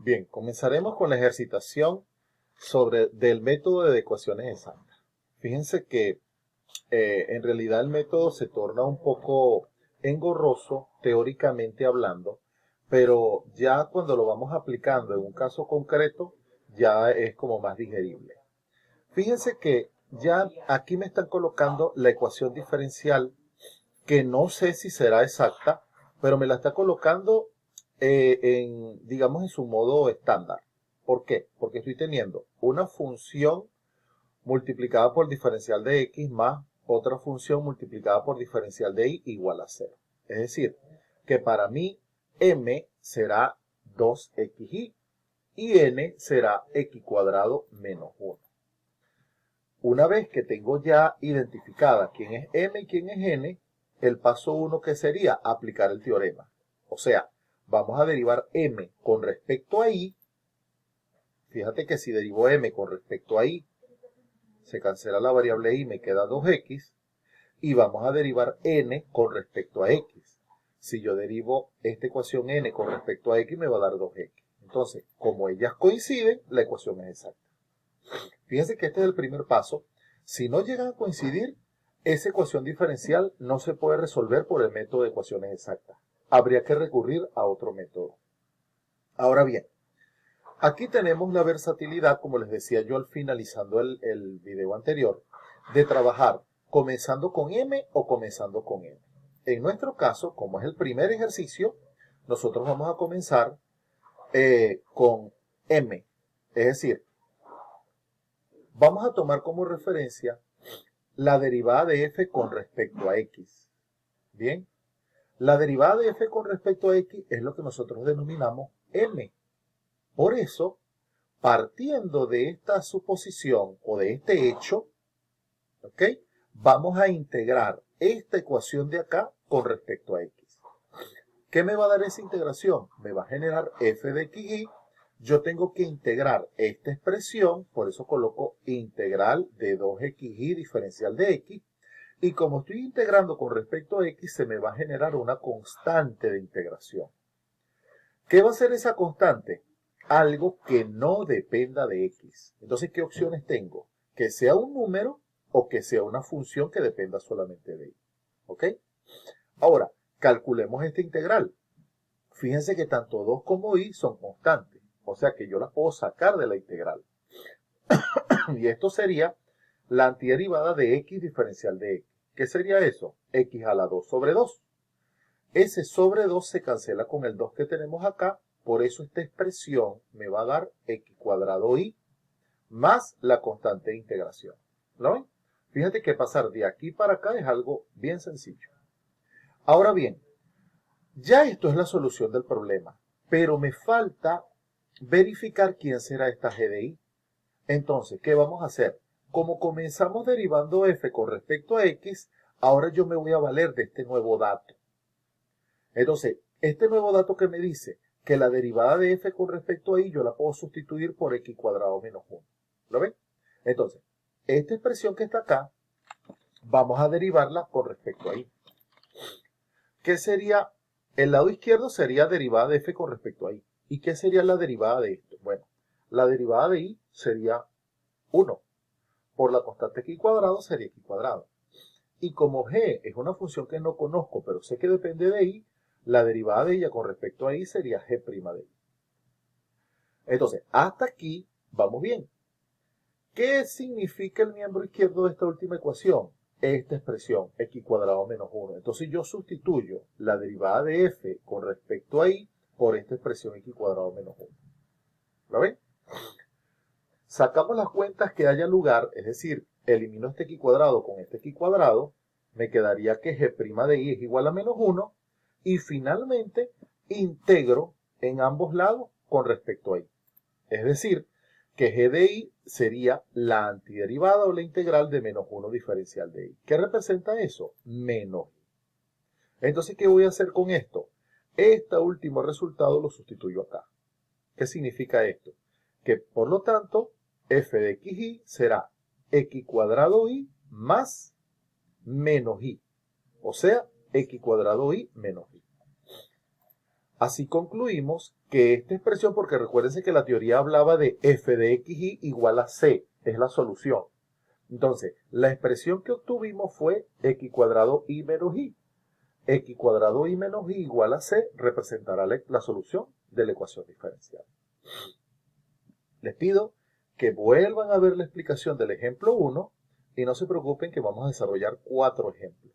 Bien, comenzaremos con la ejercitación del método de ecuaciones exactas. Fíjense que en realidad el método se torna un poco engorroso teóricamente hablando, pero ya cuando lo vamos aplicando en un caso concreto, ya es como más digerible. Fíjense que ya aquí me están colocando la ecuación diferencial, que no sé si será exacta, pero me la está colocando digamos, en su modo estándar. ¿Por qué? Porque estoy teniendo una función multiplicada por diferencial de x más otra función multiplicada por diferencial de y igual a 0. Es decir, que para mí m será 2xy y n será x cuadrado menos 1. Una vez que tengo ya identificada quién es m y quién es n, el paso 1 que sería aplicar el teorema. O sea, vamos a derivar m con respecto a y. Fíjate que si derivo m con respecto a y, se cancela la variable y, me queda 2x. Y vamos a derivar n con respecto a x. Si yo derivo esta ecuación n con respecto a x, me va a dar 2x. Entonces, como ellas coinciden, la ecuación es exacta. Fíjense que este es el primer paso. Si no llegan a coincidir, esa ecuación diferencial no se puede resolver por el método de ecuaciones exactas. Habría que recurrir a otro método. Ahora bien, aquí tenemos la versatilidad, como les decía yo al finalizando el video anterior, de trabajar comenzando con m o comenzando con n. En nuestro caso, como es el primer ejercicio, nosotros vamos a comenzar con m. Es decir, vamos a tomar como referencia la derivada de f con respecto a x. Bien, la derivada de f con respecto a x es lo que nosotros denominamos m. Por eso, partiendo de esta suposición o de este hecho, ¿ok? Vamos a integrar esta ecuación de acá con respecto a x. ¿Qué me va a dar esa integración? Me va a generar f de xy. Yo tengo que integrar esta expresión, por eso coloco integral de 2xy diferencial de x. Y como estoy integrando con respecto a x, se me va a generar una constante de integración. ¿Qué va a ser esa constante? Algo que no dependa de x. Entonces, ¿qué opciones tengo? Que sea un número o que sea una función que dependa solamente de y. ¿Ok? Ahora, calculemos esta integral. Fíjense que tanto 2 como y son constantes. O sea que yo las puedo sacar de la integral. Y esto sería la antiderivada de x diferencial de x. ¿Qué sería eso? X a la 2 sobre 2. Ese sobre 2 se cancela con el 2 que tenemos acá. Por eso esta expresión me va a dar x cuadrado y más la constante de integración. ¿Lo ven? Fíjate que pasar de aquí para acá es algo bien sencillo. Ahora bien, ya esto es la solución del problema, pero me falta verificar quién será esta g de y. Entonces, ¿qué vamos a hacer? Como comenzamos derivando f con respecto a x, ahora yo me voy a valer de este nuevo dato. Entonces, este nuevo dato que me dice que la derivada de f con respecto a y yo la puedo sustituir por x cuadrado menos 1. ¿Lo ven? Entonces, esta expresión que está acá, vamos a derivarla con respecto a y. ¿Qué sería? El lado izquierdo sería derivada de f con respecto a y. ¿Y qué sería la derivada de esto? Bueno, la derivada de y sería 1. Por la constante x cuadrado sería x cuadrado. Y como g es una función que no conozco, pero sé que depende de y, la derivada de ella con respecto a y sería g' de y. Entonces, hasta aquí vamos bien. ¿Qué significa el miembro izquierdo de esta última ecuación? Esta expresión, x cuadrado menos 1. Entonces yo sustituyo la derivada de f con respecto a y por esta expresión x cuadrado menos 1. ¿Lo ven? Sacamos las cuentas que haya lugar, es decir, elimino este x cuadrado con este x cuadrado, me quedaría que g' de y es igual a menos 1, y finalmente integro en ambos lados con respecto a y. Es decir, que g de y sería la antiderivada o la integral de menos 1 diferencial de y. ¿Qué representa eso? Menos y. Entonces, ¿qué voy a hacer con esto? Este último resultado lo sustituyo acá. ¿Qué significa esto? Que por lo tanto, f de xy será x cuadrado y más menos y. O sea, x cuadrado y menos y. Así concluimos que esta expresión, porque recuérdense que la teoría hablaba de f de xy igual a c, es la solución. Entonces, la expresión que obtuvimos fue x cuadrado y menos y. X cuadrado y menos y igual a c representará la solución de la ecuación diferencial. Les pido que vuelvan a ver la explicación del ejemplo 1 y no se preocupen que vamos a desarrollar 4 ejemplos.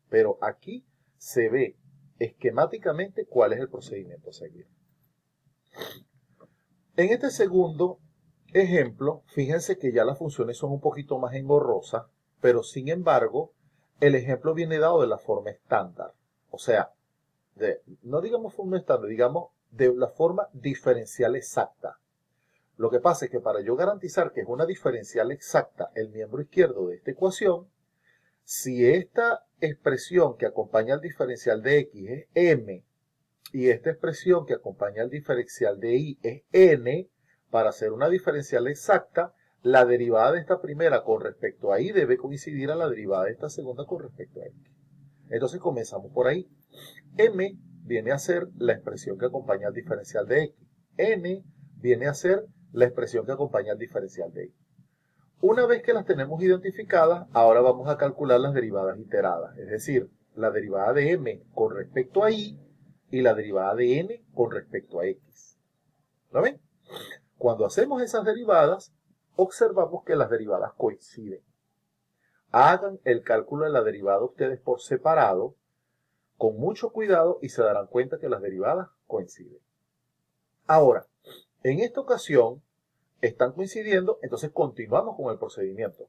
Pero aquí se ve esquemáticamente cuál es el procedimiento a seguir. En este segundo ejemplo, fíjense que ya las funciones son un poquito más engorrosas, pero sin embargo, el ejemplo viene dado de la forma estándar. O sea, no digamos forma estándar, digamos de la forma diferencial exacta. Lo que pasa es que para yo garantizar que es una diferencial exacta el miembro izquierdo de esta ecuación, si esta expresión que acompaña al diferencial de x es m y esta expresión que acompaña al diferencial de y es n, para hacer una diferencial exacta, la derivada de esta primera con respecto a y debe coincidir a la derivada de esta segunda con respecto a x. Entonces comenzamos por ahí. M viene a ser la expresión que acompaña al diferencial de x. N viene a ser la expresión que acompaña al diferencial de y. Una vez que las tenemos identificadas, ahora vamos a calcular las derivadas iteradas, es decir, la derivada de m con respecto a y la derivada de n con respecto a x. ¿Lo ven? Cuando hacemos esas derivadas, observamos que las derivadas coinciden. Hagan el cálculo de la derivada ustedes por separado, con mucho cuidado y se darán cuenta que las derivadas coinciden. Ahora, en esta ocasión, están coincidiendo, entonces continuamos con el procedimiento.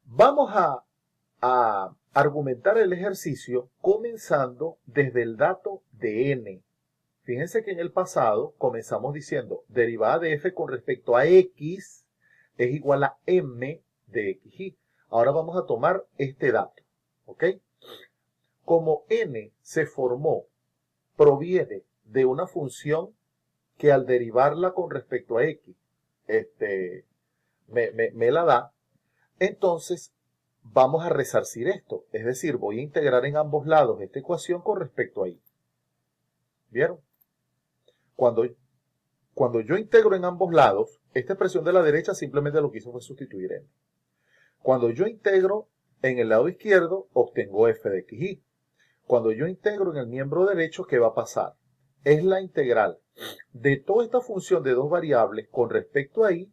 Vamos a argumentar el ejercicio comenzando desde el dato de n. Fíjense que en el pasado comenzamos diciendo derivada de f con respecto a x es igual a m de xy. Ahora vamos a tomar este dato, ¿ok? Como n se formó, proviene de una función que al derivarla con respecto a x, me la da, entonces vamos a resarcir esto. Es decir, voy a integrar en ambos lados esta ecuación con respecto a y. ¿Vieron? Cuando yo integro en ambos lados, esta expresión de la derecha simplemente lo que hizo fue sustituir n. Cuando yo integro en el lado izquierdo, obtengo f de xy. Cuando yo integro en el miembro derecho, ¿qué va a pasar? Es la integral de toda esta función de dos variables con respecto a y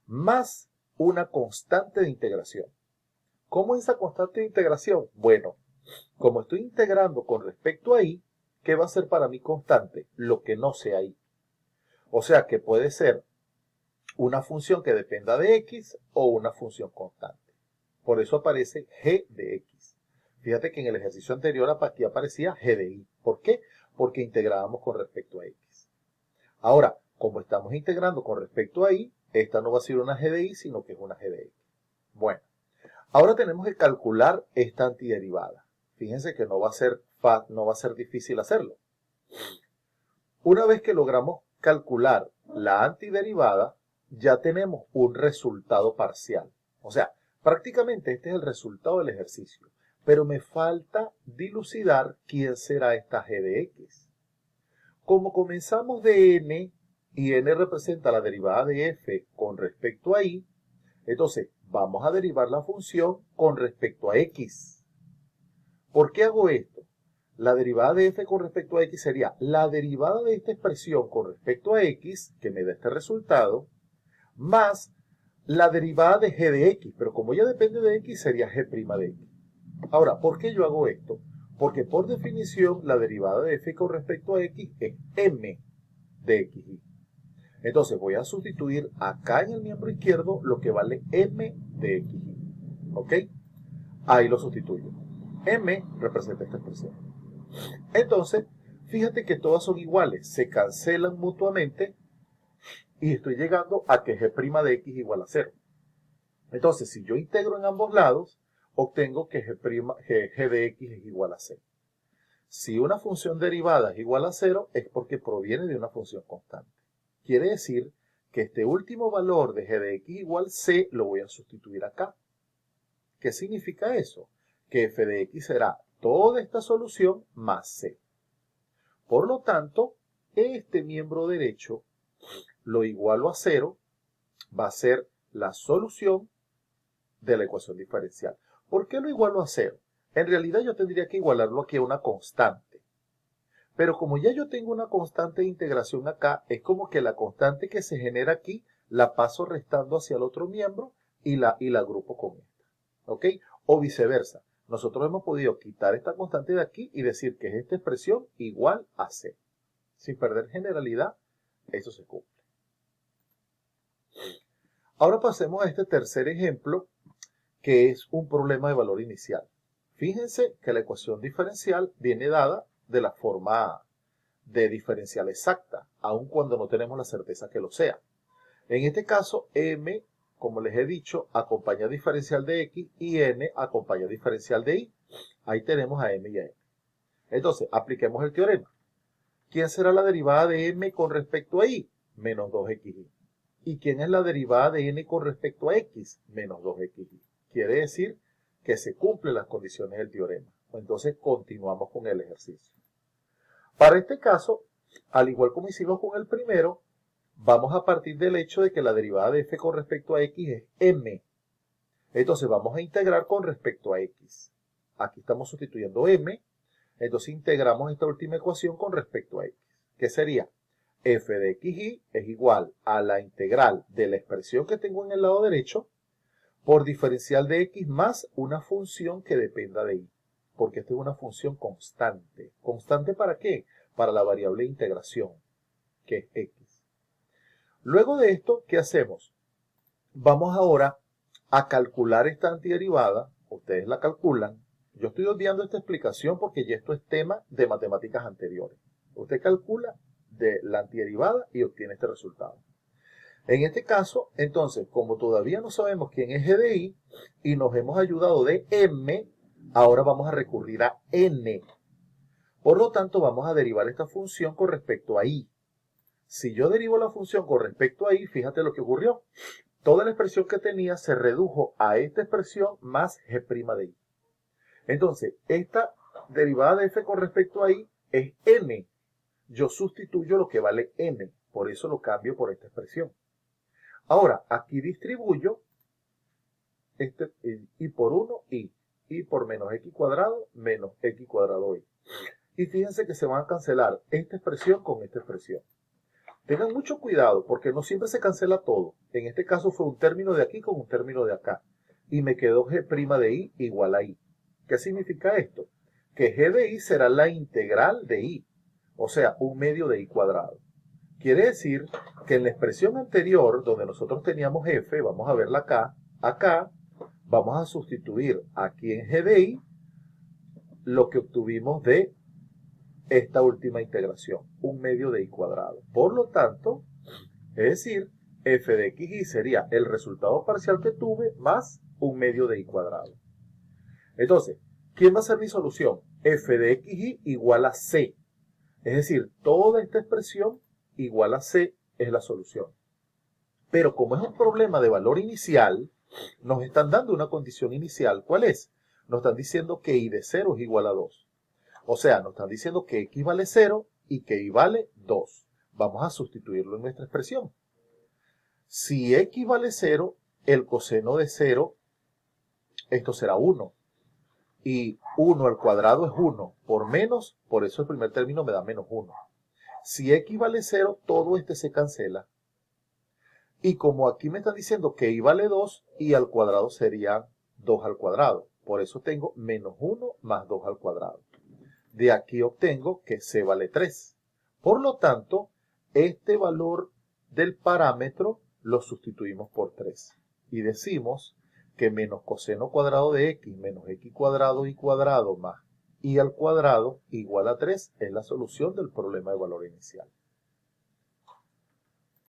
más una constante de integración. ¿Cómo es esa constante de integración? Bueno, como estoy integrando con respecto a y, ¿qué va a ser para mí constante? Lo que no sea y. O sea que puede ser una función que dependa de x o una función constante. Por eso aparece g de x. Fíjate que en el ejercicio anterior aquí aparecía g de y. ¿Por qué? Porque integrábamos con respecto a x. Ahora, como estamos integrando con respecto a y, esta no va a ser una g de y, sino que es una g de x. Bueno, ahora tenemos que calcular esta antiderivada. Fíjense que no va a ser difícil hacerlo. Una vez que logramos calcular la antiderivada, ya tenemos un resultado parcial. O sea, prácticamente este es el resultado del ejercicio. Pero me falta dilucidar quién será esta g de x. Como comenzamos de n y n representa la derivada de f con respecto a y, entonces vamos a derivar la función con respecto a x. ¿Por qué hago esto? La derivada de f con respecto a x sería la derivada de esta expresión con respecto a x, que me da este resultado, más la derivada de g de x, pero como ya depende de x, sería g' de x. Ahora, ¿por qué yo hago esto? Porque por definición la derivada de f con respecto a x es m de xy. Entonces voy a sustituir acá en el miembro izquierdo lo que vale m de xy. ¿Ok? Ahí lo sustituyo. M representa esta expresión. Entonces, fíjate que todas son iguales, se cancelan mutuamente y estoy llegando a que g' de x igual a 0. Entonces, si yo integro en ambos lados, obtengo que g de x es igual a 0. Si una función derivada es igual a 0, es porque proviene de una función constante. Quiere decir que este último valor de g de x igual c lo voy a sustituir acá. ¿Qué significa eso? Que f de x será toda esta solución más c. Por lo tanto, este miembro derecho lo igualo a 0, va a ser la solución de la ecuación diferencial. ¿Por qué lo igualo a 0? En realidad yo tendría que igualarlo aquí a una constante. Pero como ya yo tengo una constante de integración acá, es como que la constante que se genera aquí la paso restando hacia el otro miembro y la agrupo con esta. ¿Ok? O viceversa. Nosotros hemos podido quitar esta constante de aquí y decir que es esta expresión igual a C. Sin perder generalidad, eso se cumple. Ahora pasemos a este tercer ejemplo, que es un problema de valor inicial. Fíjense que la ecuación diferencial viene dada de la forma de diferencial exacta, aun cuando no tenemos la certeza que lo sea. En este caso, m, como les he dicho, acompaña diferencial de x y n acompaña diferencial de y. Ahí tenemos a m y a n. Entonces, apliquemos el teorema. ¿Quién será la derivada de m con respecto a y? Menos 2xy. ¿Y quién es la derivada de n con respecto a x? Menos 2xy. Quiere decir que se cumplen las condiciones del teorema. Entonces, continuamos con el ejercicio. Para este caso, al igual como hicimos con el primero, vamos a partir del hecho de que la derivada de f con respecto a x es m. Entonces vamos a integrar con respecto a x. Aquí estamos sustituyendo m. Entonces integramos esta última ecuación con respecto a x. ¿Qué sería? F de xy es igual a la integral de la expresión que tengo en el lado derecho por diferencial de x más una función que dependa de y. Porque esta es una función constante. ¿Constante para qué? Para la variable de integración, que es x. Luego de esto, ¿qué hacemos? Vamos ahora a calcular esta antiderivada. Ustedes la calculan. Yo estoy obviando esta explicación porque ya esto es tema de matemáticas anteriores. Usted calcula de la antiderivada y obtiene este resultado. En este caso, entonces, como todavía no sabemos quién es g de y y nos hemos ayudado de m, ahora vamos a recurrir a n. Por lo tanto, vamos a derivar esta función con respecto a y. Si yo derivo la función con respecto a y, fíjate lo que ocurrió. Toda la expresión que tenía se redujo a esta expresión más g' de y. Entonces, esta derivada de f con respecto a y es n. Yo sustituyo lo que vale n, por eso lo cambio por esta expresión. Ahora, aquí distribuyo y por 1 y por menos x cuadrado menos x cuadrado y. Y fíjense que se van a cancelar esta expresión con esta expresión. Tengan mucho cuidado porque no siempre se cancela todo. En este caso fue un término de aquí con un término de acá. Y me quedó g' de y igual a y. ¿Qué significa esto? Que g de y será la integral de y. O sea, un medio de y cuadrado. Quiere decir que en la expresión anterior, donde nosotros teníamos f, vamos a verla acá vamos a sustituir aquí en g de y lo que obtuvimos de esta última integración, un medio de y cuadrado. Por lo tanto, es decir, f de xy sería el resultado parcial que tuve más un medio de y cuadrado. Entonces, ¿quién va a ser mi solución? F de xy igual a c. Es decir, toda esta expresión igual a c es la solución. Pero como es un problema de valor inicial, nos están dando una condición inicial. ¿Cuál es? Nos están diciendo que y de 0 es igual a 2. O sea, nos están diciendo que x vale 0 y que y vale 2. Vamos a sustituirlo en nuestra expresión. Si x vale 0, el coseno de 0, esto será 1. Y 1 al cuadrado es 1. Por menos, por eso el primer término me da menos 1. Si x vale 0, todo este se cancela. Y como aquí me están diciendo que y vale 2, y al cuadrado sería 2 al cuadrado. Por eso tengo menos 1 más 2 al cuadrado. De aquí obtengo que c vale 3. Por lo tanto, este valor del parámetro lo sustituimos por 3. Y decimos que menos coseno cuadrado de x menos x cuadrado y cuadrado más y al cuadrado igual a 3 es la solución del problema de valor inicial.